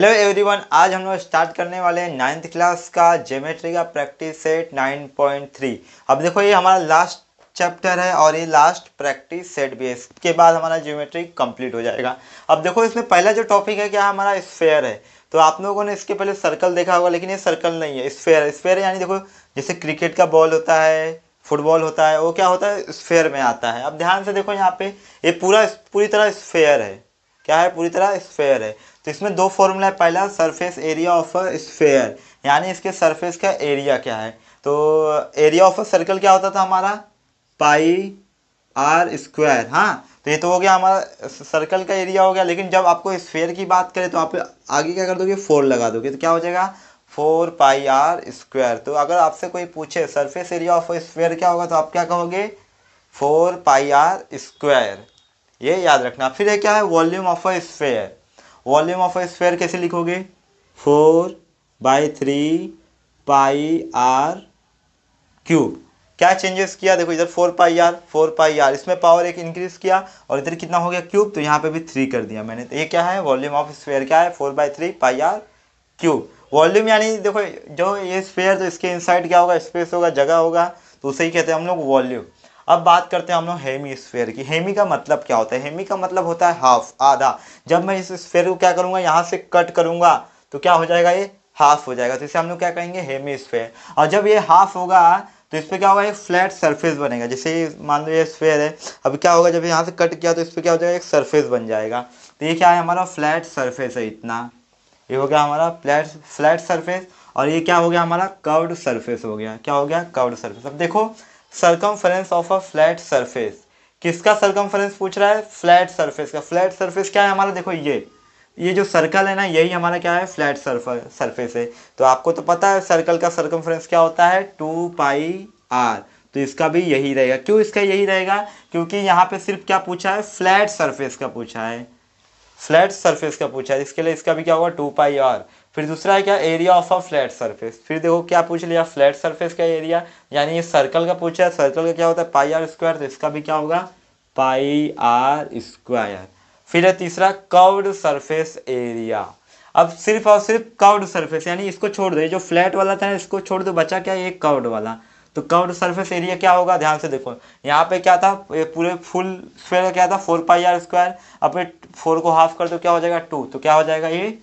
Hello everyone, आज हम लोग स्टार्ट करने वाले हैं 9th क्लास का ज्योमेट्री का प्रैक्टिस सेट 9.3। अब देखो ये हमारा लास्ट चैप्टर है और ये लास्ट प्रैक्टिस सेट भी है। इसके बाद हमारा ज्योमेट्री कंप्लीट हो जाएगा। अब देखो इसमें पहला जो टॉपिक है क्या, हमारा स्फेयर है। तो आप लोगों ने इसके पहले सर्कल देखा होगा, लेकिन ये सर्कल नहीं है, स्फेयर। स्फेयर यानी देखो जैसे क्रिकेट का बॉल होता है, फुटबॉल होता है, वो क्या होता है, स्फेयर में आता है। अब ध्यान से देखो यहाँ पे, ये पूरी तरह स्फेयर है। क्या है, पूरी तरह स्फेयर है। तो इसमें दो फॉर्मूला है। पहला surface area of a sphere, यानी इसके सरफेस का एरिया क्या है। तो एरिया ऑफ अ सर्कल क्या होता था हमारा, पाई आर स्क्वायर। हाँ, तो ये तो हो गया हमारा सर्कल का एरिया हो गया। लेकिन जब आपको स्फेयर की बात करें तो आप आगे क्या कर दोगे, 4 लगा दोगे, तो क्या हो जाएगा 4 पाई आर स्क्वायर। तो अगर आपसे कोई पूछे सरफेस एरिया ऑफ स्फेयर क्या होगा, तो आप क्या कहोगे, 4 पाई आर स्क्वायर। ये याद रखना। फिर ये क्या है, volume of a sphere. Volume of a sphere कैसे लिखोगे, 4/3 पाई आर क्यूब। क्या चेंजेस किया, देखो इधर 4 पाई आर इसमें पावर एक इंक्रीज किया, और इधर कितना हो गया क्यूब, तो यहाँ पे भी 3 कर दिया मैंने। तो ये क्या है, वॉल्यूम ऑफ स्फेयर क्या है, 4/3 पाई आर क्यूब। वॉल्यूम यानी देखो जो ये स्फेयर, तो इसके इनसाइड क्या होगा, स्पेस होगा, जगह होगा, तो उसे ही कहते हैं हम लोग वॉल्यूम। अब बात करते हैं हम लोग हेमी स्फेयर की। हेमी का मतलब क्या होता है, हेमी का मतलब होता है हाफ, आधा। जब मैं इस स्फेयर को क्या करूंगा, यहाँ से कट करूंगा, तो क्या हो जाएगा, ये हाफ हो जाएगा। तो इसे हम लोग क्या कहेंगे, हेमी स्फेयर। और जब ये हाफ होगा तो इस पर क्या होगा, एक फ्लैट सरफेस बनेगा। जैसे मान लो ये स्फेयर है, अब क्या होगा, जब यहाँ से कट किया तो इस पर क्या हो जाएगा, एक सरफेस बन जाएगा। तो ये क्या है, हमारा फ्लैट सरफेस है इतना। ये हो गया हमारा फ्लैट फ्लैट सरफेस। और ये क्या हो गया, हमारा कर्व्ड सरफेस हो गया। क्या हो गया, कर्व्ड सरफेस। अब देखो circumference of a flat surface, किसका सरकमफेरेंस पूछ रहा है, फ्लैट सरफेस का। फ्लैट सरफेस क्या है हमारा, देखो ये जो सर्कल है ना, यही हमारा क्या है, फ्लैट सरफेस है। तो आपको तो पता है सर्कल का सरकमफेरेंस क्या होता है, 2 पाई आर। तो इसका भी यही रहेगा। क्यों इसका यही रहेगा, क्योंकि यहाँ पे सिर्फ क्या पूछा है, फ्लैट सरफेस का पूछा है, फ्लैट सरफेस का पूछा है। इसके लिए इसका भी क्या होगा, 2 पाई आर। फिर दूसरा है क्या, area of a flat surface. फिर देखो क्या पूछ लिया, फ्लैट सरफेस का एरिया, यानी ये सर्कल का पूछा है। सर्कल का क्या होता है, पाई आर स्क्वायर, तो इसका भी क्या होगा, पाई आर स्क्वायर। फिर है तीसरा, कर्व्ड सरफेस एरिया। अब सिर्फ और सिर्फ कर्व्ड सरफेस, यानी इसको छोड़ दो, ये जो फ्लैट वाला था इसको छोड़ दो, बचा क्या, ये कर्व्ड वाला। तो कर्व्ड सरफेस एरिया क्या होगा, ध्यान से देखो, यहाँ पे क्या था, ये पूरे फुल स्क्वायर का क्या था, 4 पाई आर स्क्वायर। अब ये 4 को हाफ कर दो, क्या हो जाएगा 2, तो क्या हो जाएगा ये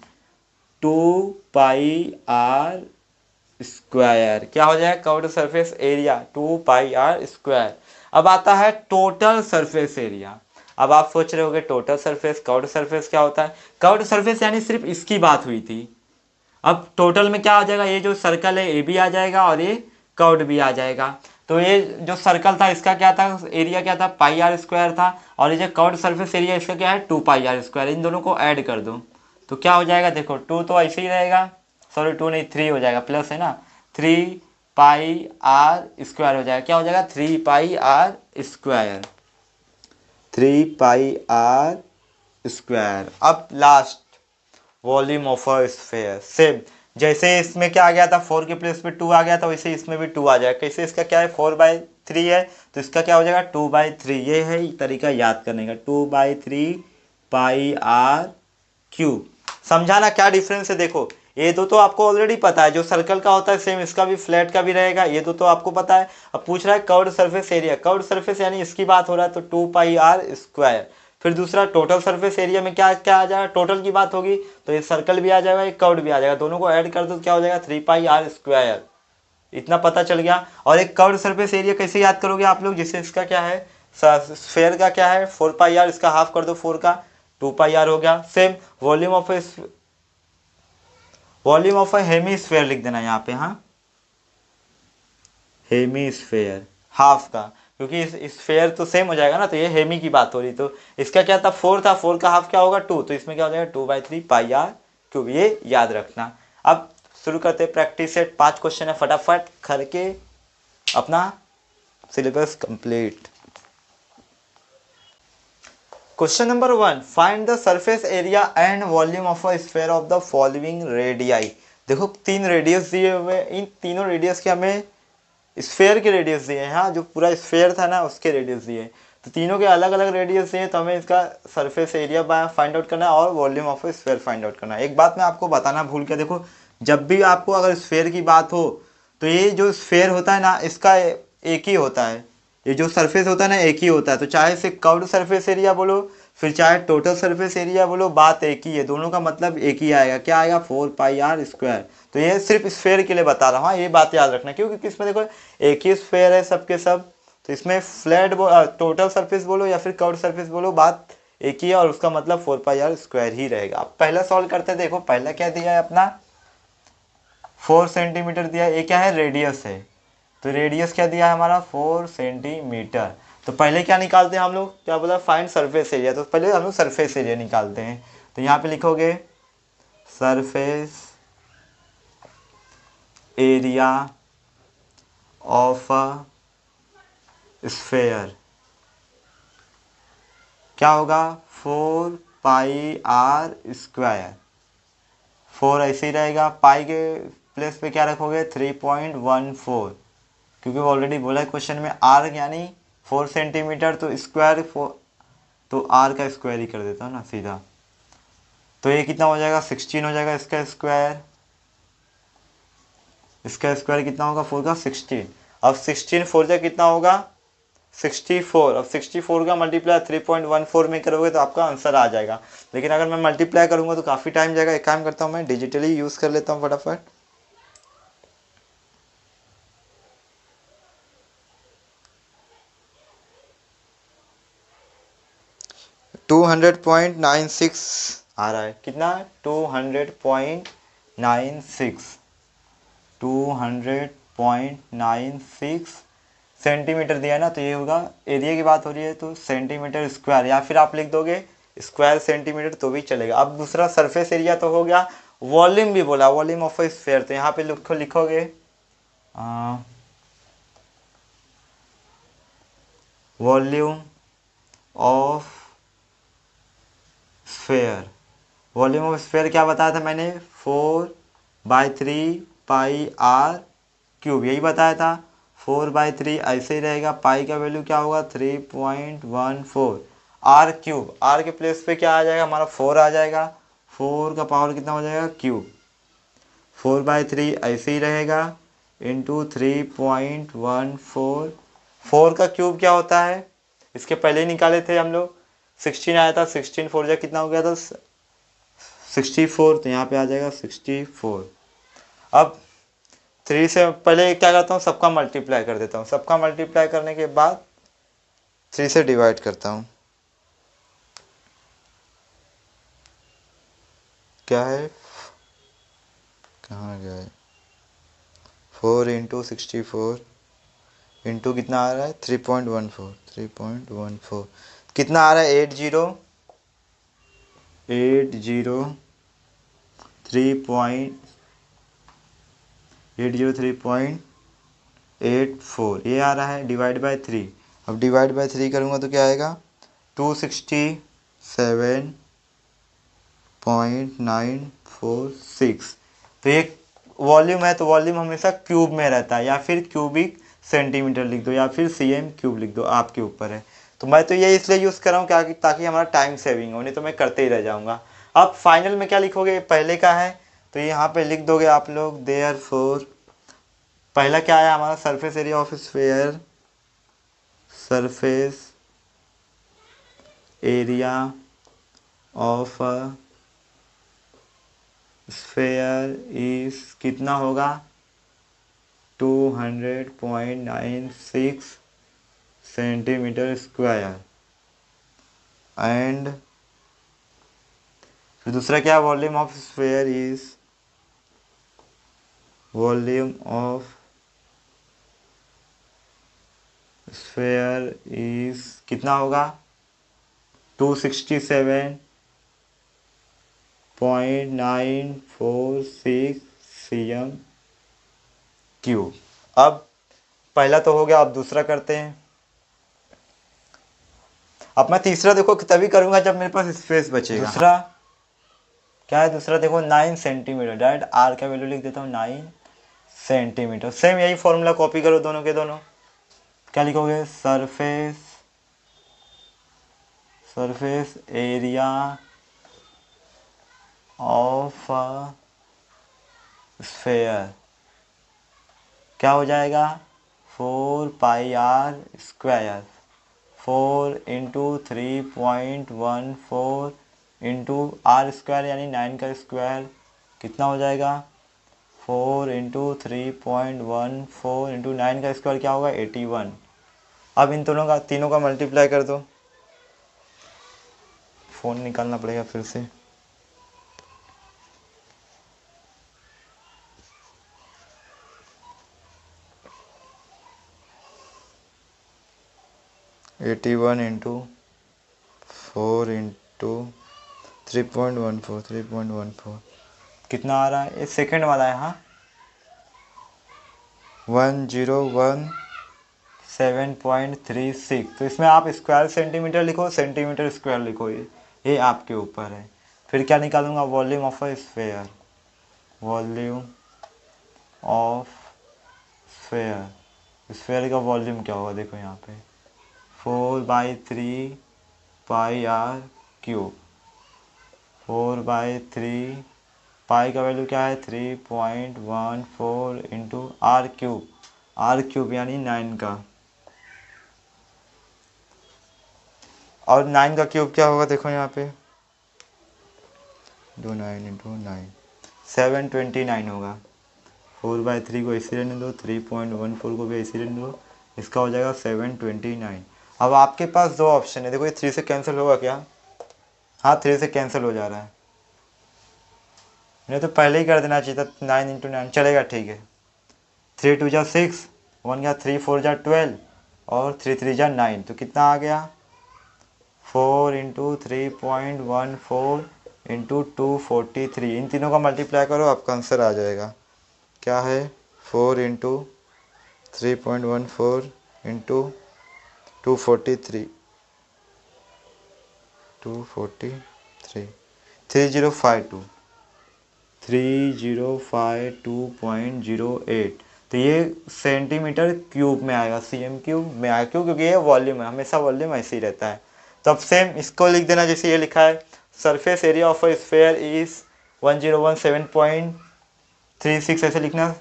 2 पाई आर स्क्वायर। क्या हो जाएगा, curved surface area 2 pi are square. अब आता है टोटल सरफेस एरिया। अब आप सोच रहे होगे टोटल सरफेस, कर्व्ड सरफेस क्या होता है। कर्व्ड सरफेस यानी सिर्फ इसकी बात हुई थी। अब टोटल में क्या आ जाएगा, ये जो सर्कल है ये भी आ जाएगा, और ये कर्व्ड भी आ जाएगा। तो ये जो सर्कल था इसका क्या था, एरिया क्या था, पाई आर स्क्वायर था। और ये जो कर्व्ड सरफेस एरिया इसका क्या है, 2 पाई आर स्क्वायर। इन दोनों को ऐड कर दो तो क्या हो जाएगा, देखो 2 तो ऐसे ही रहेगा, सॉरी 2 नहीं 3 हो जाएगा, प्लस है ना, 3 पाई आर स्क्वायर हो जाएगा। क्या हो जाएगा, 3 pi are square, 3 pi are square. अब last, volume of a sphere. Same जैसे इसमें क्या आ गया था, 4 के प्लेस पे 2 आ गया था, वैसे इसमें भी 2 आ जाएगा। कैसे, इसका क्या है, 4/3 है, तो इसका क्या हो जाएगा, 2/3। ये है तरीका याद करने का, 2/3 पाई आर क्यूब। समझाना क्या डिफरेंस है, देखो ये दो तो आपको ऑलरेडी पता है, जो सर्कल का होता है सेम इसका भी फ्लैट का भी रहेगा, ये दो तो आपको पता है। अब पूछ रहा है curved surface area. Curved surface यानी इसकी बात हो रहा है, तो 2 पाई आर स्क्वायर। फिर दूसरा टोटल सरफेस एरिया में क्या क्या आ जाएगा, टोटल की बात होगी, तो ये सर्कल भी आ जाएगा, एक कर्व्ड भी आ जाएगा, दोनों को ऐड कर दो तो क्या हो जाएगा, 3 पाई आर स्क्वायर। इतना पता चल गया। और एक कर्व्ड सरफेस एरिया कैसे याद करोगे आप लोग, जैसे इसका क्या है, स्फेयर का क्या है, 4 पाई आर, इसका हाफ कर दो 4 का, 2 पाई आर हो गया। Same volume of a hemisphere लिख देना यहाँ पे, हाँ, हेमी स्फेयर हाफ का, क्योंकि इस स्फेयर तो सेम हो जाएगा ना, तो ये हेमी की बात हो रही। तो इसका क्या था, 4 था, 4 का हाफ क्या होगा 2, तो इसमें क्या हो जाएगा 2/3 पाई आर क्यूब। ये याद रखना। अब शुरू करते हैं प्रैक्टिस सेट। 5 क्वेश्चन है, फटाफट करके अपना syllabus complete. Question number 1, find the surface area and volume of a sphere of the following radii. देखो 3 रेडियस दिए हुए, इन तीनों रेडियस के हमें स्फेयर के रेडियस दिए हैं। हाँ, जो पूरा स्फेयर था ना उसके रेडियस दिए। तो तीनों के अलग अलग रेडियस है, तो हमें इसका सरफेस एरिया फाइंड आउट करना है और volume of sphere find out करना है। एक बात मैं आपको बताना भूल गया, देखो जब भी आपको अगर स्फेयर की बात हो तो ये जो स्फेयर होता है ना, इसका एक ही होता है, ये जो सरफेस होता है ना एक ही होता है। तो चाहे इसे कर्व्ड सरफेस एरिया बोलो फिर चाहे टोटल सरफेस एरिया बोलो, बात एक ही है, दोनों का मतलब एक ही आएगा। क्या आएगा? 4πr²। तो ये सिर्फ स्फेयर के लिए बता रहा हूँ, ये बात याद रखना, क्योंकि इसमें देखो एक ही स्फेयर है सबके सब। तो इसमें फ्लैट टोटल सरफेस बोलो या फिर कर्व्ड सरफेस बोलो, बात एक ही है और उसका मतलब 4πr² ही रहेगा। अब पहला सॉल्व करते हैं। देखो पहला क्या दिया है अपना, 4 सेंटीमीटर दिया है। ये क्या है? रेडियस है। तो रेडियस क्या दिया है हमारा? 4 सेंटीमीटर। तो पहले क्या निकालते हैं हम लोग? क्या बोला? Find surface area. तो पहले हम लोग सरफेस एरिया निकालते हैं। तो यहाँ पे लिखोगे surface area of a sphere क्या होगा? 4πr²। 4 ऐसे ही रहेगा, पाई के प्लेस पे क्या रखोगे? 3.14, क्योंकि ऑलरेडी बोला है क्वेश्चन में आर यानी 4 सेंटीमीटर, तो स्क्वायर 4, तो आर का स्क्वायर ही कर देता हूँ ना सीधा। तो ये कितना हो जाएगा? 16 हो जाएगा इसका स्क्वायर। इसका स्क्वायर कितना होगा? 4 का 16। अब 16 4 जा कितना होगा? 64। अब 64 का मल्टीप्लाई 3.14 में करोगे तो आपका आंसर आ जाएगा। लेकिन अगर मैं मल्टीप्लाई करूंगा तो काफ़ी टाइम जाएगा। एक काम करता हूँ, मैं डिजिटली यूज़ कर लेता हूँ फटाफट। टू 200.96 आ रहा है। कितना? 200.96 200.96 सेंटीमीटर दिया है ना, तो ये होगा, एरिया की बात हो रही है तो सेंटीमीटर स्क्वायर, या फिर आप लिख दोगे स्क्वायर सेंटीमीटर तो भी चलेगा। अब दूसरा सरफेस एरिया तो हो गया। वॉल्यूम भी बोला, वॉल्यूम ऑफ ए स्फीयर, तो यहाँ पे लिखोगे volume of sphere. Volume of sphere क्या बताया था मैंने? 4/3πr³ यही बताया था। 4/3 ऐसे ही रहेगा, पाई का वैल्यू क्या होगा? 3.14 r³। आर के प्लेस पे क्या आ जाएगा हमारा? 4 आ जाएगा। 4 का पावर कितना हो जाएगा? क्यूब। 4/3 ऐसे ही रहेगा इंटू 3.14। 4 का क्यूब क्या होता है? इसके पहले ही निकाले थे हम लोग, 16 आया था। 16 4 जा कितना हो गया था? 64। तो यहाँ पे आ जाएगा 64। अब 3 से पहले क्या करता हूँ? सबका मल्टीप्लाई कर देता हूँ। सबका मल्टीप्लाई करने के बाद 3 से डिवाइड करता हूँ। क्या है? कहाँ गया है? 4 इंटू 64 इंटू कितना आ रहा है? 3.14। 3.14 कितना आ रहा है? 803.84 ये आ रहा है, डिवाइड बाय 3। अब डिवाइड बाय 3 करूँगा तो क्या आएगा? 267.946। तो ये वॉल्यूम है, तो वॉल्यूम हमेशा क्यूब में रहता है, या फिर क्यूबिक सेंटीमीटर लिख दो, या फिर cm³ लिख दो, आपके ऊपर है। तो मैं तो ये इसलिए यूज़ कर रहा हूँ क्या, ताकि हमारा टाइम सेविंग हो, नहीं तो मैं करते ही रह जाऊँगा। अब फाइनल में क्या लिखोगे? पहले का है तो यहाँ पे लिख दोगे आप लोग देयरफॉर। पहला क्या आया हमारा? Surface area of sphere. Surface area of sphere is कितना होगा? 200.96 सेंटीमीटर स्क्वायर। एंड फिर दूसरा क्या? Volume of sphere is, volume of sphere is कितना होगा? 267.946 cm³। अब पहला तो हो गया, अब दूसरा करते हैं। अब मैं तीसरा देखो तभी करूंगा जब मेरे पास स्पेस बचेगा। दूसरा क्या है? दूसरा देखो 9 सेंटीमीटर। डायरेक्ट आर का वैल्यू लिख देता हूँ 9 सेंटीमीटर। सेम यही फॉर्मूला कॉपी करो दोनों के दोनों। क्या लिखोगे? Surface surface area of sphere क्या हो जाएगा 4πr²। 4 × 3.14 इंटू r² यानी 9 का स्क्वायर कितना हो जाएगा 4 × 3.14 इंटू 9 का स्क्वायर क्या होगा 81। अब इन दोनों का तीनों का मल्टीप्लाई कर दो। फ़ोन निकालना पड़ेगा फिर से। एटी वन इंटू 4 इंटू 3.14 कितना आ रहा है? ये सेकंड वाला है। हाँ 1017.36। तो इसमें आप स्क्वायर सेंटीमीटर लिखो सेंटीमीटर स्क्वायर लिखो, ये आपके ऊपर है। फिर क्या निकालूंगा volume of a sphere. Volume of sphere, sphere का वॉल्यूम क्या होगा देखो यहाँ पे 4/3πr³। 4/3 पाई का वैल्यू क्या है 3.14 इंटू r³ यानी 9 का। और 9 का क्यूब क्या होगा देखो यहाँ पे 2 9 इंटू 9 729 होगा। 4/3 को इसी रहने दो, 3.14 को भी इसी रहने दो, इसका हो जाएगा 729। अब आपके पास दो ऑप्शन है, देखो ये 3 से कैंसिल होगा क्या? हाँ 3 से कैंसिल हो जा रहा है, नहीं तो पहले ही कर देना चाहिए था। 9 इंटू 9 चलेगा ठीक है। 3 2 जा 6, 1 गया 3 4 जा 12 और 3 3 जा 9, तो कितना आ गया 4 इंटू 3.14 इंटू 243। इन तीनों का मल्टीप्लाई करो आपका आंसर आ जाएगा। क्या है 4 इंटू 3.14 इंटू 243 3052 3052.08। तो ये सेंटीमीटर क्यूब में आएगा, cm क्यूब में आएगा। क्यों? क्योंकि ये वॉल्यूम है, हमेशा वॉल्यूम ऐसे ही रहता है। तो अब सेम इसको लिख देना जैसे ये लिखा है surface area of a sphere is 1017.36 ऐसे लिखना।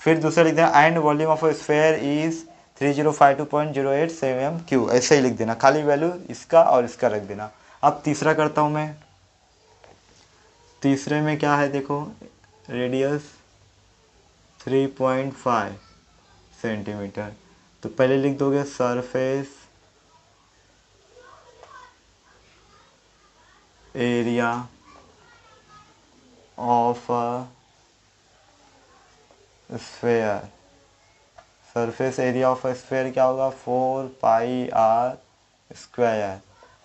फिर दूसरा लिख देना and volume of a sphere is 3052.08 cm3 ऐसे ही लिख देना, खाली वैल्यू इसका और इसका रख देना। अब तीसरा करता हूँ मैं। तीसरे में क्या है देखो रेडियस 3.5 सेंटीमीटर। तो पहले लिख दोगे surface area of a sphere. Surface area of a sphere क्या होगा 4πr²।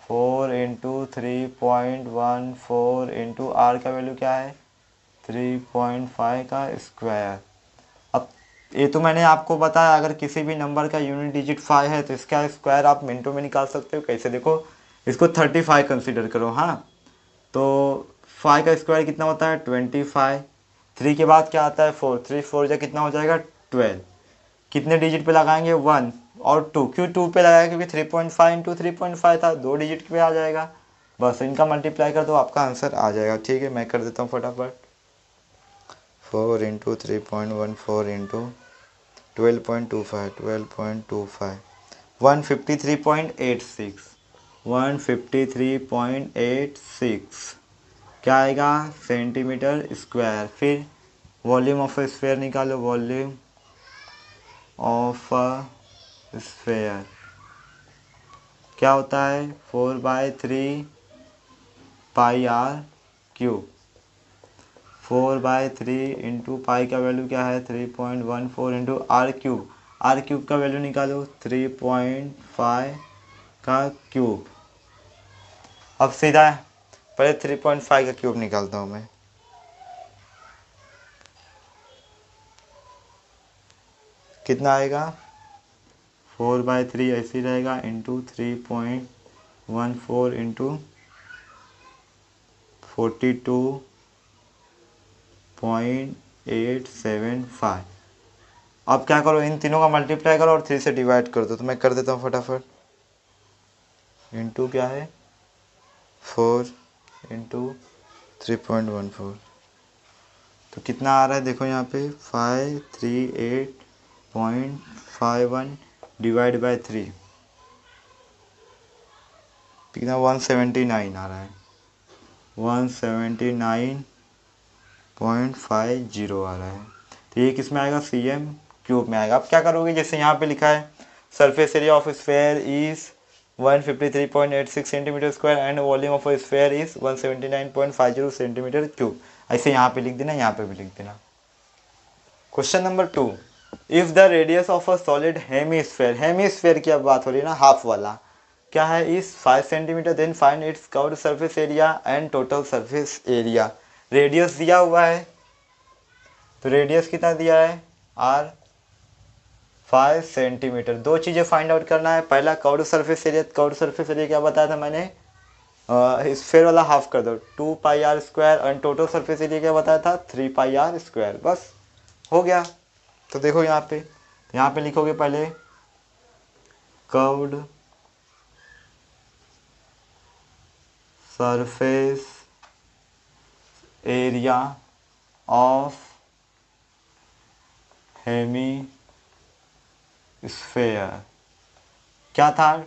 4 इंटू 3.14 इंटू आर का वैल्यू क्या है 3.5 का स्क्वायर। अब ये तो मैंने आपको बताया अगर किसी भी नंबर का यूनिट डिजिट 5 है तो इसका स्क्वायर आप मिनटों में निकाल सकते हो। कैसे देखो इसको 35 कंसीडर करो। हाँ तो 5 का स्क्वायर कितना होता है 25। 3 के बाद क्या आता है 4, 3 4 जा कितना हो जाएगा 12। कितने डिजिट पे लगाएंगे 1 और 2, क्यों 2 पे लगाया क्योंकि 3.5 इंटू 3.5 था, 2 डिजिट पे आ जाएगा। बस इनका मल्टीप्लाई कर दो आपका आंसर आ जाएगा। ठीक है मैं कर देता हूँ फटाफट। 4 इंटू 3.14 इंटू 12.25 153.86 153.86 क्या आएगा सेंटीमीटर स्क्वायर। फिर वॉल्यूम ऑफ स्फेयर निकालो, वॉल्यूम ऑफ स्फेयर क्या होता है 4/3πr³। 4/3 इंटू पाई का वैल्यू क्या है 3.14 इंटू r³ r³ का वैल्यू निकालो 3.5 का क्यूब। अब सीधा पहले 3.5 का क्यूब निकालता हूँ मैं। कितना आएगा 4/3 ऐसे ही रहेगा इंटू 3.14 इंटू 42.875। अब क्या करो इन तीनों का मल्टीप्लाई करो और 3 से डिवाइड कर दो। तो मैं कर देता हूँ फटाफट। इंटू क्या है 4 इंटू 3.14, तो कितना आ रहा है देखो यहाँ पे 538.51 डिवाइड बाय 3, कितना 179 आ रहा है, 179.50 आ रहा है। तो ये किस में आएगा, cm क्यूब में आएगा। अब क्या करोगे, जैसे यहाँ पे लिखा है surface area of sphere is 153.86 centimetre square and volume of sphere is 179.50 centimetre cube, ऐसे यहाँ पे लिख देना, यहाँ पे भी लिख देना। Question number 2, if the radius of a solid hemisphere, hemisphere की अब बात हो रही है ना, हाफ वाला, क्या है, इस 5 centimetre, then find its curved surface area and total surface area. Radius दिया हुआ है, तो रेडियस कितना दिया है, आर 5 सेंटीमीटर। दो चीज़ें फाइंड आउट करना है, पहला curved surface area, curved surface area क्या बताया था मैंने, स्फेयर वाला हाफ कर दो 2 pi are square, and total surface area क्या बताया था 3 पाई आर स्क्वायर, बस हो गया। तो देखो यहाँ पे लिखोगे पहले curved surface area of hemisphere, क्या था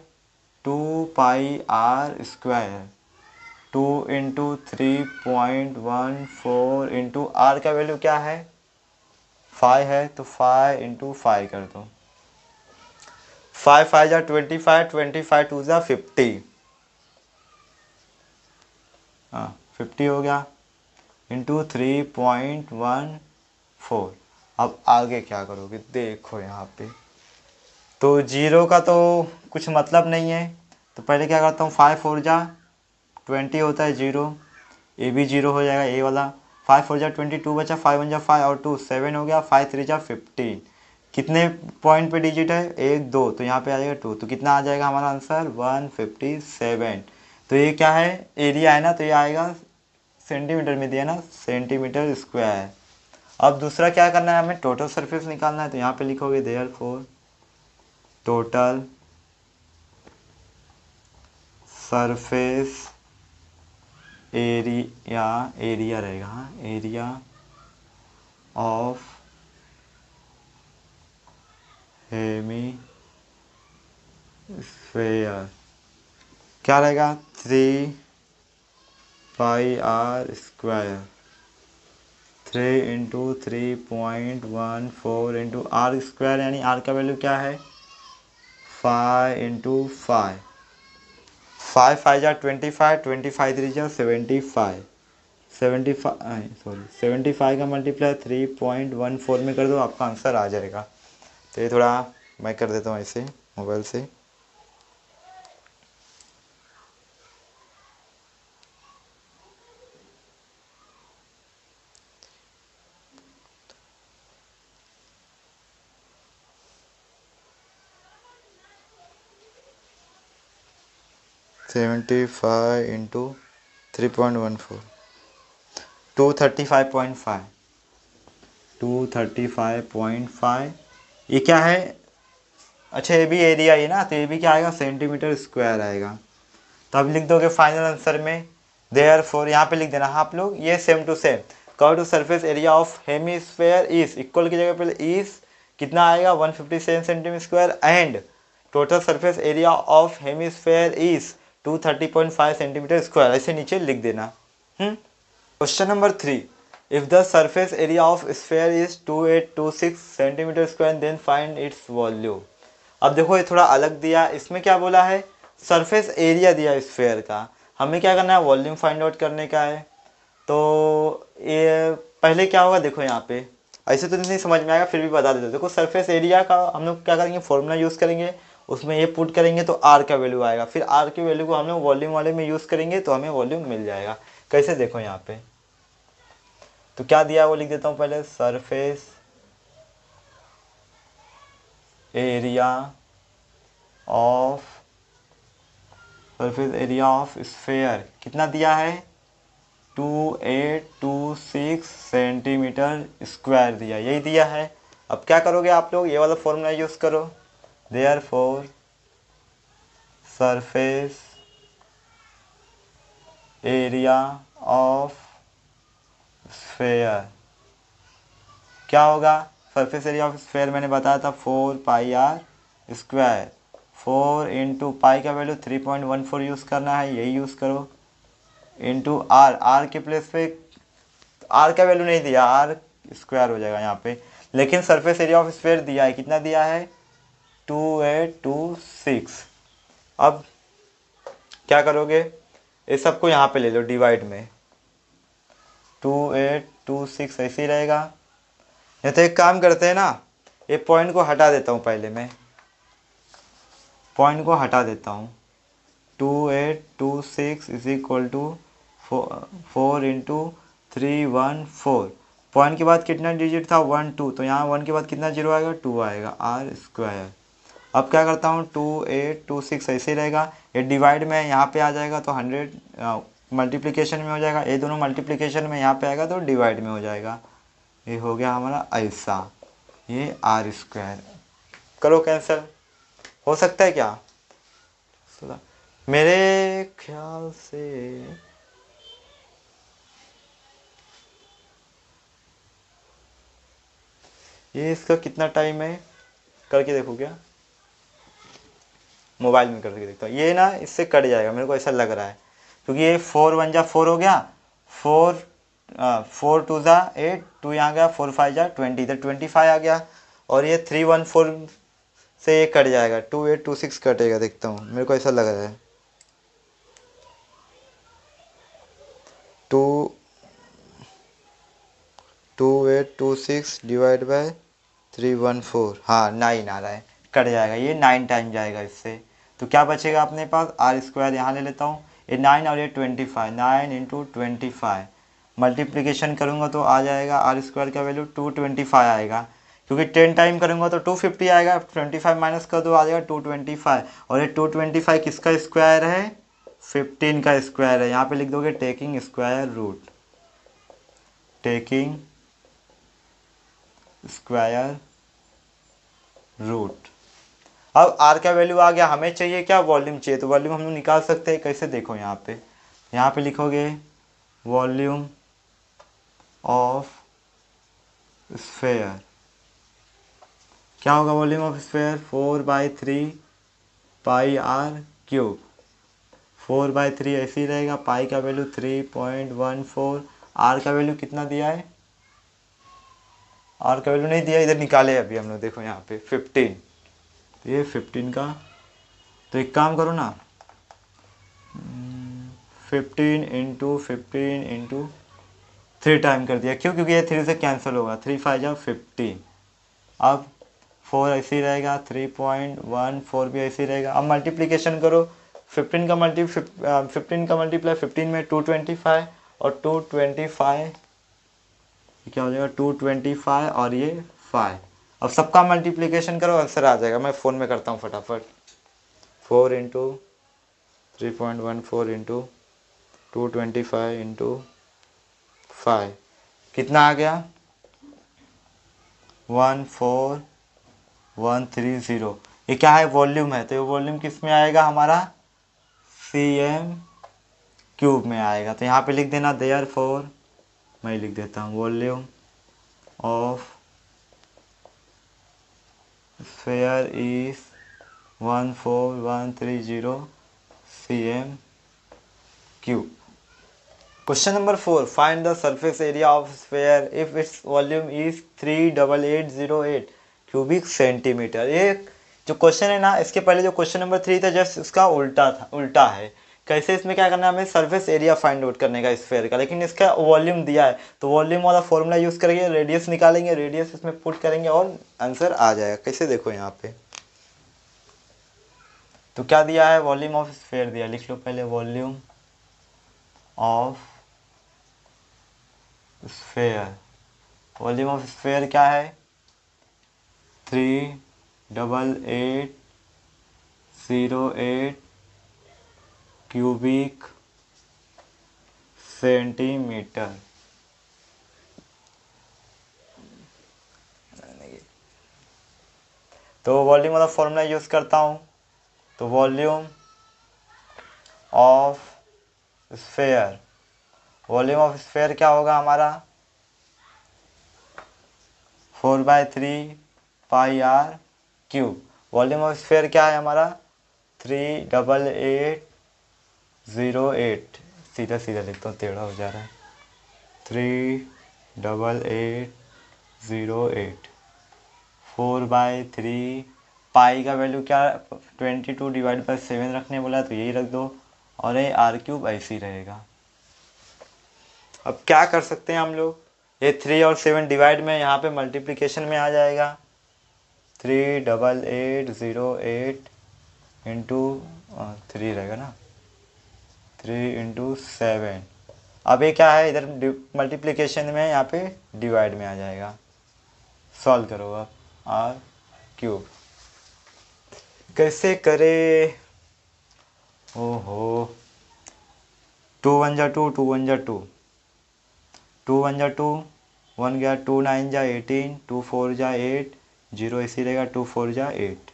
2 pi are square, 2 into 3.14 into r का वैल्यू क्या है 5 है, तो 5 इंटू 5 कर दो, 5 5 जा 25, 25 2 जा 50, हाँ 50 हो गया, इंटू 3.14। अब आगे क्या करोगे देखो यहाँ पे, तो जीरो का तो कुछ मतलब नहीं है, तो पहले क्या करता हूँ 5 4 जा 20 होता है जीरो, ए भी जीरो हो जाएगा ए वाला, 5 4 जा 22 बचा, 5 1 जा 5 और 2 7 हो गया, 5 3 जा 15, कितने पॉइंट पे डिजिट है 1 2, तो यहाँ पे आ जाएगा 2, तो कितना आ जाएगा हमारा आंसर 157। तो ये क्या है, एरिया है ना, तो ये आएगा सेंटीमीटर में दिया ना, सेंटीमीटर स्क्वायर। अब दूसरा क्या करना है, हमें टोटल सरफेस निकालना है, तो यहाँ पे लिखोगे therefore total surface area, area रहेगा, हाँ एरिया ऑफ हेमी स्फेयर क्या रहेगा 3 pi are square, 3 into 3.14 into r square, यानी आर का वैल्यू क्या है 5 इंटू 5, 5 5 जा 25, 25 3 जा 75, 75 सॉरी 75 का मल्टीप्लाई 3.14 में कर दो, आपका आंसर आ जाएगा। तो ये थोड़ा मैं कर देता हूँ ऐसे मोबाइल से, सेवेंटी फाइव इंटू 3.14, 235.5, 235.5, ये क्या है, अच्छा ये भी एरिया ही ना, तो ये भी क्या आएगा सेंटीमीटर स्क्वायर आएगा। तो अब लिख दोगे फाइनल आंसर में देयरफॉर, यहाँ पे लिख देना आप लोग, ये same to same curved surface area of hemisphere is, equal की जगह पे इज कितना आएगा 157 centimetre square, and total surface area of hemisphere is 230.5 centimetre square, ऐसे नीचे लिख देना। Question number 3, if the surface area of sphere is 2826 centimetre square then find its volume. अब देखो ये थोड़ा अलग दिया, इसमें क्या बोला है सरफेस एरिया दिया स्फेयर का, हमें क्या करना है वॉल्यूम फाइंड आउट करने का है। तो ये पहले क्या होगा देखो यहाँ पे, ऐसे तो नहीं समझ में आएगा फिर भी बता देते, देखो सरफेस एरिया का हम लोग क्या करेंगे फॉर्मूला यूज़ करेंगे, उसमें ये पुट करेंगे तो आर का वैल्यू आएगा, फिर आर की वैल्यू को हम लोग वॉल्यूम वाले में यूज़ करेंगे तो हमें वॉल्यूम मिल जाएगा। कैसे देखो यहाँ पे, तो क्या दिया है वो लिख देता हूँ पहले, surface area of, surface area of sphere कितना दिया है 2826 सेंटीमीटर स्क्वायर दिया, यही दिया है। अब क्या करोगे आप लोग, ये वाला फॉर्मूला यूज़ करो, therefore surface area of sphere क्या होगा? सरफेस एरिया ऑफ स्फेयर मैंने बताया था 4πr²। 4 इंटू पाई का वैल्यू 3.14 यूज़ करना है, यही यूज़ करो, इंटू आर। आर के प्लेस पे आर का वैल्यू नहीं दिया, आर स्क्वायर हो जाएगा यहाँ पे, लेकिन सरफेस एरिया ऑफ स्फेयर दिया है, कितना दिया है? 2826। अब क्या करोगे? इस सबको यहाँ पे ले लो डिवाइड में, 2826 ऐसे ही रहेगा। नहीं तो एक काम करते हैं ना, ये पॉइंट को हटा देता हूँ, पहले मैं पॉइंट को हटा देता हूँ। 2826 is equal to 4 into 314। Point के बाद कितना डिजिट था? 1 2, तो यहाँ 1 के बाद कितना जीरो आएगा? 2 आएगा, आर स्क्वायर। अब क्या करता हूँ, 2826 ऐसे ही रहेगा, ये डिवाइड में यहाँ पे आ जाएगा तो 100 मल्टीप्लिकेशन में हो जाएगा, ये दोनों मल्टीप्लिकेशन में यहाँ पे आएगा तो डिवाइड में हो जाएगा। ये हो गया हमारा ऐसा, ये आर स्क्वायर। करो कैंसिल, हो सकता है क्या? मेरे ख्याल से ये इसका कितना टाइम है, करके देखो क्या, मोबाइल में करके देखता हूँ। ये ना इससे कट जाएगा, मेरे को ऐसा लग रहा है, क्योंकि ये 4 1 जा 4 हो गया, 4 4 2 जा 8, 2 यहाँ गया, 4 5 जा 20, इधर 25 आ गया, और ये 314 से ये कट जाएगा, 2826 कटेगा, देखता हूँ, मेरे को ऐसा लग रहा है। 2826 डिवाइड बाय 314, हाँ 9 आ रहा है, कट जाएगा, ये 9 टाइम जाएगा इससे। तो क्या बचेगा अपने पास? आर स्क्वायर यहाँ ले लेता हूँ, ये 9 और ये 25, 9 इंटू 25 मल्टीप्लिकेशन करूँगा तो आ जाएगा आर स्क्वायर का वैल्यू 225 आएगा, क्योंकि 10 टाइम करूँगा तो 250 आएगा, 25 माइनस कर दो आ जाएगा 225, और ये 225 किसका स्क्वायर है? 15 का स्क्वायर है। यहाँ पे लिख दोगे taking square root, taking square root. अब आर का वैल्यू आ गया, हमें चाहिए क्या? वॉल्यूम चाहिए, तो वॉल्यूम हम लोग निकाल सकते हैं कैसे? देखो यहाँ पे लिखोगे वॉल्यूम ऑफ स्फेयर। क्या होगा वॉल्यूम ऑफ स्फेयर? 4/3 πr³। 4/3 ऐसे ही रहेगा, पाई का वैल्यू 3.14, आर का वैल्यू कितना दिया है? आर का वैल्यू नहीं दिया, इधर निकाले अभी हम लोग, देखो यहाँ पे 15, तो ये 15 का, तो एक काम करो ना, 15 इंटू 15 इंटू 3 टाइम कर दिया, क्यों? क्योंकि ये 3 से कैंसिल होगा, 3 5 जा 15। अब 4 ऐसे ही रहेगा, 3.14 भी ऐसे ही रहेगा। अब मल्टीप्लिकेशन करो, 15 का मल्टीप्लाई 15 में 225, और 225 क्या हो जाएगा? 225 और ये 5। अब सबका मल्टीप्लिकेशन करो, आंसर आ जाएगा। मैं फ़ोन में करता हूँ फटाफट, 4 इंटू 3.14 इंटू 225 इंटू 5, कितना आ गया? 14130। ये क्या है? वॉल्यूम है, तो ये वॉल्यूम किस में आएगा हमारा? cm³ में आएगा। तो यहाँ पे लिख देना देयरफॉर, मैं लिख देता हूँ volume of sphere is 14130 cm³। Question number 4, find the surface area of sphere if its volume is 38808 cubic centimetre. ये जो क्वेश्चन है ना, इसके पहले जो क्वेश्चन नंबर 3 था जस्ट उसका उल्टा है। कैसे? इसमें क्या करना है हमें? सरफेस एरिया फाइंड आउट करने का स्फेयर का, लेकिन इसका वॉल्यूम दिया है, तो वॉल्यूम वाला फॉर्मूला यूज़ करेंगे, रेडियस निकालेंगे, रेडियस इसमें पुट करेंगे और आंसर आ जाएगा। कैसे? देखो यहाँ पे तो क्या दिया है? वॉल्यूम ऑफ स्फेयर दिया, लिख लो पहले, volume of sphere. Volume of sphere क्या है? 38808 क्यूबिक सेंटीमीटर। तो वॉल्यूम वाला फॉर्मूला यूज़ करता हूँ, तो volume of sphere, volume of sphere क्या होगा हमारा 4/3 पाई r cube. Volume of sphere क्या है हमारा 38808, सीधा सीधा लिखता हूँ टेढ़ा हो जा रहा है, 38808। 4/3 पाई का वैल्यू क्या 22/7 रखने बोला तो यही रख दो, और ये r³ ऐसे ही रहेगा। अब क्या कर सकते हैं हम लोग, ये 3 और 7 डिवाइड में यहाँ पे मल्टीप्लिकेशन में आ जाएगा, 38808 इंटू 3 रहेगा ना, 3 × 7। अब ये क्या है इधर मल्टीप्लिकेशन में, यहाँ पे डिवाइड में आ जाएगा। सॉल्व करो अब r³ कैसे करे, ओहो 2 1 जा 2, 2 1 जा 2, 2 1 जा 2, 1 गया, 2 9 जा 18, 2 4 जा 8, 0 इसी रहेगा, 2 4 जा 8।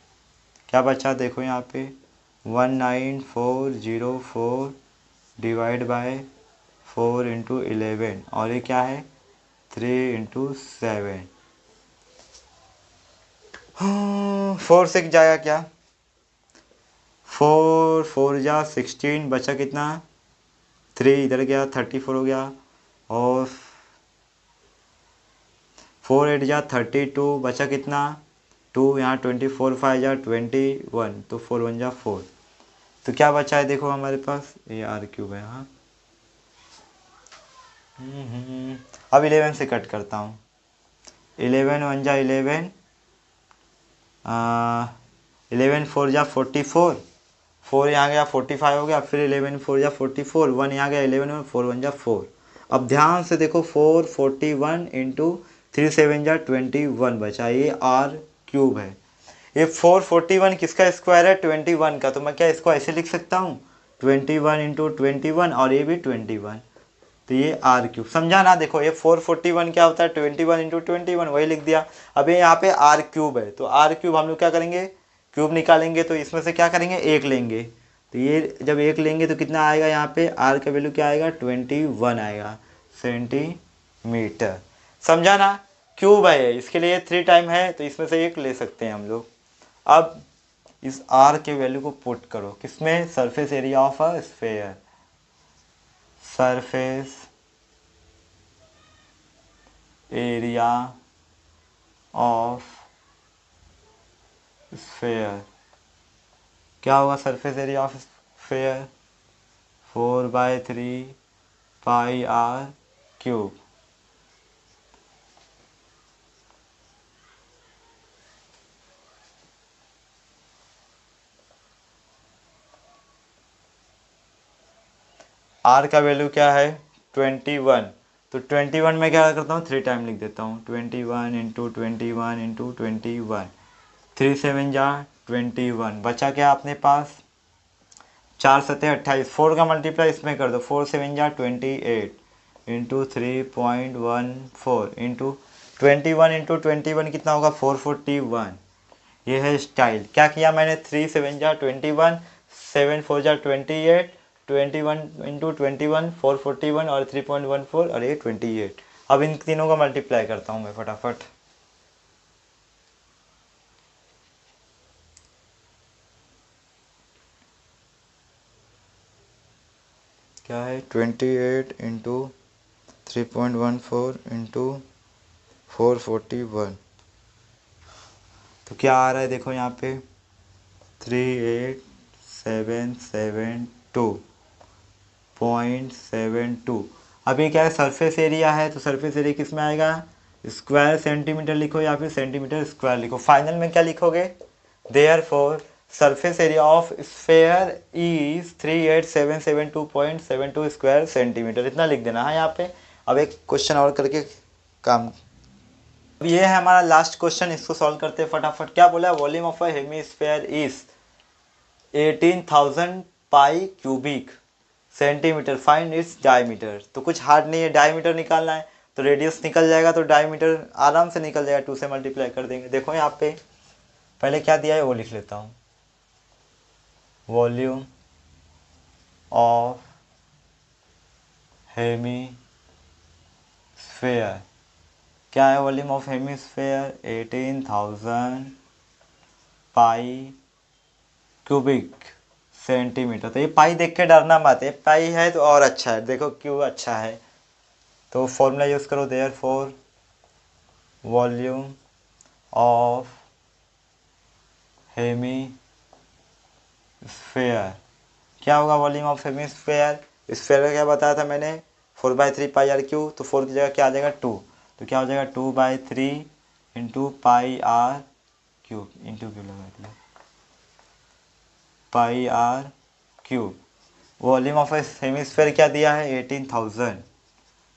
क्या बचा देखो यहाँ पे 19404 डिवाइड बाय 4 × 11, और ये क्या है 3 × 7। 4 6 जाएगा क्या, 4 4 जा 16, बचा कितना 3 इधर गया 34 हो गया, और 4 8 जा 32, बचा कितना 2, यहाँ 24 5 जा 21, तो 4 1 जा 4। तो क्या बचा है देखो हमारे पास ये r³ है। हाँ अब 11 से कट करता हूँ, 11 1 जा 11, 11 4 जा 44, 4 यहाँ गया 45 हो गया, फिर 11 4 जा 44, 1 यहाँ गया 11 में, 4 1 जा 4। अब ध्यान से देखो 4 41 इंटू 3 7 जा 21 बचा, ये r³ है। ये 441 किसका स्क्वायर है 21 का, तो मैं क्या इसको ऐसे लिख सकता हूँ 21 × 21, और ये भी 21, तो ये r³ समझा ना। देखो ये 441 क्या होता है 21 × 21, वही लिख दिया। अब ये यहाँ पे r³ है, तो r³ हम लोग क्या करेंगे क्यूब निकालेंगे, तो इसमें से क्या करेंगे 1 लेंगे, तो ये जब 1 लेंगे तो कितना आएगा, यहाँ पे r का वैल्यू क्या आएगा 21 आएगा सेंटीमीटर। समझा ना, क्यूब है इसके लिए 3 टाइम है, तो इसमें से 1 ले सकते हैं हम लोग। अब इस r के वैल्यू को पुट करो किसमें, surface area of a sphere, surface area of sphere क्या होगा, surface area of sphere 4/3 pi r³। r का वैल्यू क्या है 21, तो 21 में क्या करता हूँ 3 टाइम लिख देता हूँ, 21 × 21 × 21, 3 7 जा 21, बचा क्या अपने पास 4 7 28, 4 का मल्टीप्लाई इसमें कर दो, 4 7 जा 28 इंटू 3.14 इंटू 21 × 21 कितना होगा 441। ये है स्टाइल। क्या किया मैंने 3 7 जा 21, 7 4 जा 28, 21 × 21 441 और 3.14 और ये 28। अब इन तीनों का मल्टीप्लाई करता हूँ मैं फटाफट, क्या है 28 इंटू 3.14 इंटू 441, तो क्या आ रहा है देखो यहाँ पे 38,772.72। अब ये क्या है सरफेस एरिया है, तो सरफेस एरिया किस में आएगा स्क्वायर सेंटीमीटर लिखो या फिर सेंटीमीटर स्क्वायर लिखो, फाइनल में क्या लिखोगे therefore surface area of sphere is 38,772.72 square centimetre, इतना लिख देना है यहाँ पे। अब एक क्वेश्चन और करके काम, अब ये है हमारा लास्ट क्वेश्चन, इसको सॉल्व करते हैं फटाफट। क्या बोला है volume of a hemisphere is 18,000 pi cubic centimetre, find its diameter. तो कुछ हार्ड नहीं है, डायमीटर निकालना है, तो रेडियस निकल जाएगा, तो डायमीटर आराम से निकल जाएगा, 2 से मल्टीप्लाई कर देंगे। देखो यहाँ पे पहले क्या दिया है वो लिख लेता हूँ, वॉल्यूम ऑफ हेमीस्फेयर। क्या है volume of hemisphere? 18,000 pi cubic centimetre. तो ये पाई देख के डरना मत, ये पाई है तो और अच्छा है, देखो क्यों अच्छा है। तो फॉर्मूला यूज़ करो, therefore volume of hemisphere. क्या होगा वॉल्यूम ऑफ हेमीस्फेयर? स्फेयर का क्या बताया था मैंने? 4/3 पाई आर क्यू। तो 4 की जगह क्या आ जाएगा? 2। तो क्या हो जाएगा? 2/3 into pi r cube, into cube लगा दिया, pi r cube. Volume of hemisphere क्या दिया है?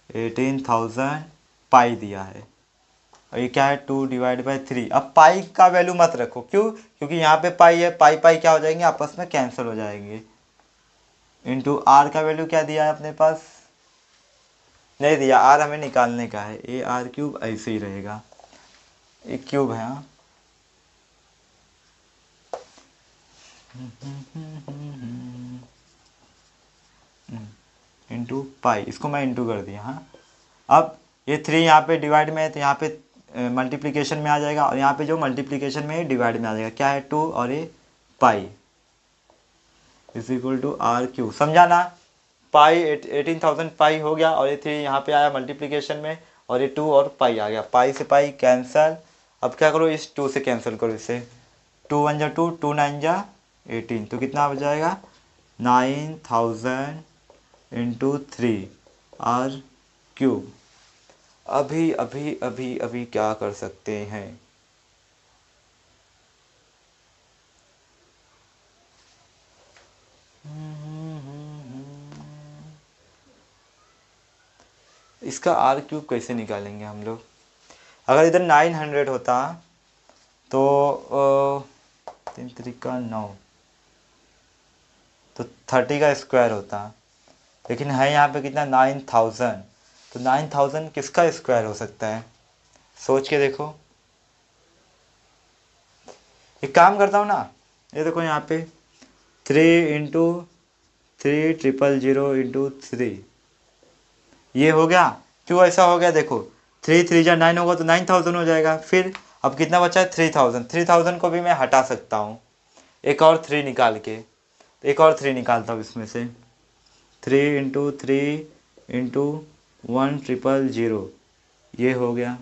18,000 पाई दिया है। और ये क्या है? 2/3। अब पाई का वैल्यू मत रखो, क्यों? क्योंकि यहाँ पे पाई है, पाई पाई क्या हो जाएंगे? आपस में कैंसिल हो जाएंगे। इंटू आर का वैल्यू क्या दिया है अपने पास? नहीं दिया, आर हमें निकालने का है। ए आर क्यूब ऐसे ही रहेगा, एक क्यूब है। हाँ, इंटू पाई, इसको मैं इंटू कर दिया। हाँ, अब ये 3 यहाँ पे डिवाइड में है तो यहाँ पे मल्टीप्लिकेशन में आ जाएगा, और यहाँ पे जो मल्टीप्लिकेशन में डिवाइड में आ जाएगा। क्या है? 2 और ये pi is equal to R Q. समझा ना? पाई 18,000 पाई हो गया, और ये 3 यहाँ पे आया मल्टीप्लिकेशन में, और ये 2 और पाई आ गया। पाई से पाई कैंसल। अब क्या करो? इस 2 से कैंसिल करो इसे। 2 1 जा 2, 2 9 जा 18। तो कितना हो जाएगा? 9,000 इंटू 3 आर क्यूब। अभी अभी अभी अभी क्या कर सकते हैं? इसका आर क्यूब कैसे निकालेंगे हम लोग? अगर इधर 900 होता तो 3 3 9, तो 30 का स्क्वायर होता। लेकिन है यहाँ पे कितना? 9,000। तो 9,000 किसका स्क्वायर हो सकता है? सोच के देखो। एक काम करता हूँ ना, ये देखो यहाँ पे 3 × 3,000 ये हो गया। क्यों ऐसा हो गया? देखो 3 3 जा 9 होगा तो 9,000 हो जाएगा। फिर अब कितना बचा है? 3,000। 3,000 को भी मैं हटा सकता हूँ, एक और 3 निकाल के। तो एक और 3 निकालता हूँ इसमें से। 3 × 3 × 1,000 ये हो गया।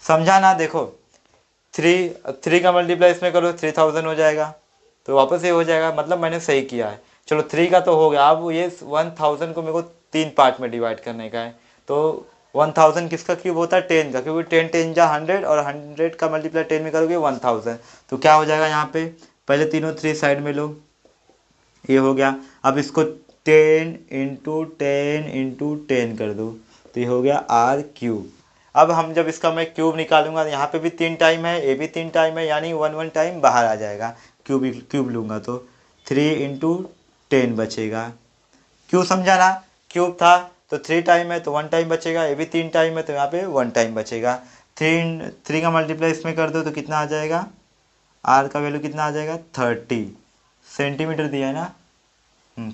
समझा ना? देखो 3 का मल्टीप्लाई इसमें करो, 3,000 हो जाएगा। तो वापस ये हो जाएगा, मतलब मैंने सही किया है। चलो 3 का तो हो गया। अब ये 1,000 को मेरे को 3 पार्ट में डिवाइड करने का है। तो 1,000 किसका क्यूब होता है? 10 का, क्योंकि 10 10 जा 100, और 100 का मल्टीप्लाई 10 में करोगे 1,000। तो क्या हो जाएगा यहाँ पे? पहले तीनों 3 साइड में लो, ये हो गया। अब इसको 10 × 10 × 10 कर दो, तो ये हो गया आर क्यूब। अब हम जब इसका मैं क्यूब निकालूंगा, यहाँ पे भी 3 टाइम है, ये भी 3 टाइम है, यानी 1 1 टाइम बाहर आ जाएगा। क्यूब लूँगा तो 3 × 10 बचेगा। क्यों? समझा ना? क्यूब था तो 3 टाइम है तो 1 टाइम बचेगा, ये भी 3 टाइम है तो यहाँ पे 1 टाइम बचेगा। 3 का मल्टीप्लाई इसमें कर दो तो कितना आ जाएगा? आर का वैल्यू कितना आ जाएगा? 30 सेंटीमीटर दिया है ना।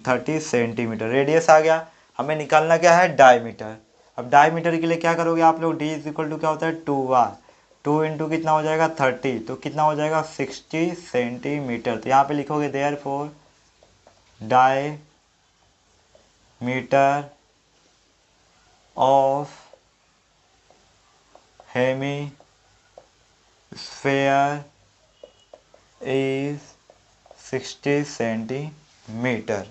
30 सेंटीमीटर रेडियस आ गया। हमें निकालना क्या है? डायमीटर। अब डायमीटर के लिए क्या करोगे आप लोग? डी इज इक्वल टू क्या होता है? 2r। 2 इंटू कितना हो जाएगा? 30। तो कितना हो जाएगा? 60 सेंटीमीटर। तो यहाँ पे लिखोगे therefore diameter of hemisphere is 60 centimetre.